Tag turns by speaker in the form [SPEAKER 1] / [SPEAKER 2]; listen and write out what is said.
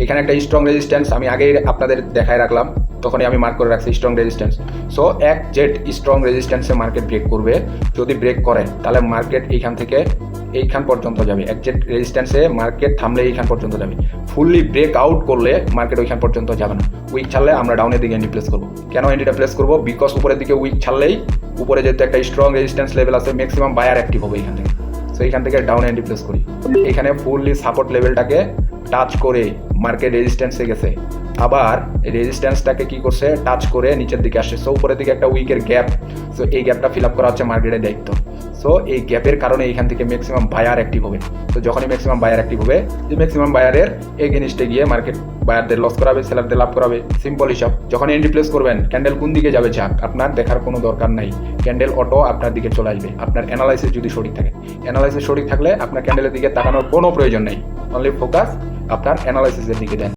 [SPEAKER 1] এখানে একটা strong resistance আমি আগেই আপনাদের দেখায় রাখলাম, তখনই আমি মার্ক করে রাখছি স্ট্রং রেজিস্ট্যান্স। সো এক জেড স্ট্রং রেজিস্ট্যান্সে মার্কেট ব্রেক করবে, যদি ব্রেক করে তাহলে মার্কেট এইখান থেকে এইখান পর্যন্ত যাবে। এক জেড রেজিস্ট্যান্সে মার্কেট থামলে এইখান পর্যন্ত যাবে, ফুললি ব্রেক আউট করলে মার্কেট ওইখান পর্যন্ত যাবে না। উইক ছাড়লে আমরা ডাউনের দিকে এন্ট্রি প্লেস করবো। কেন এন্ট্রিটা প্লেস করবো? বিকজ উপরের দিকে উইক ছাড়লেই উপরে যেহেতু একটা স্ট্রং রেজিস্ট্যান্স লেভেল আছে, ম্যাক্সিমাম বায়ার অ্যাক্টিভ হবে এখান থেকে। সো এইখান থেকে ডাউনে এন্ট্রি প্লেস করি। এখানে ফুললি সাপোর্ট লেভেলটাকে টাচ করে মার্কেট রেজিস্ট্যান্সে গেছে, আবার রেজিস্ট্যান্সটাকে কি করছে, টাচ করে নিচের দিকে আসছে। সো উপরের দিকে একটা উইকের গ্যাপ, সো এই গ্যাপটা ফিল আপ করা হচ্ছে মার্কেটের দায়িত্ব। সো এই গ্যাপের কারণে এইখান থেকে ম্যাক্সিমাম বায়ার অ্যাক্টিভ হবে। তো যখনই ম্যাক্সিমাম বায়ার অ্যাক্টিভ হবে, যে ম্যাক্সিমাম বায়ারের এগেনিস্টে গিয়ে মার্কেট বায়ারদের লস করাবে, সেলারদের লাভ করাবে। সিম্পল হিসাব। যখন এন্ট্রি প্লেস করবেন, ক্যান্ডেল কোন দিকে যাবে যাক, আপনার দেখার কোনো দরকার নাই। ক্যান্ডেল অটো আপনার দিকে চলে আসবে, আপনার অ্যানালাইসিস যদি সঠিক থাকে। অ্যানালাইসিস সঠিক থাকলে আপনার ক্যান্ডেলের দিকে তাকানোর কোনো প্রয়োজন নেই, অনলি ফোকাস আপনার অ্যানালাইসিসের দিকে দেন।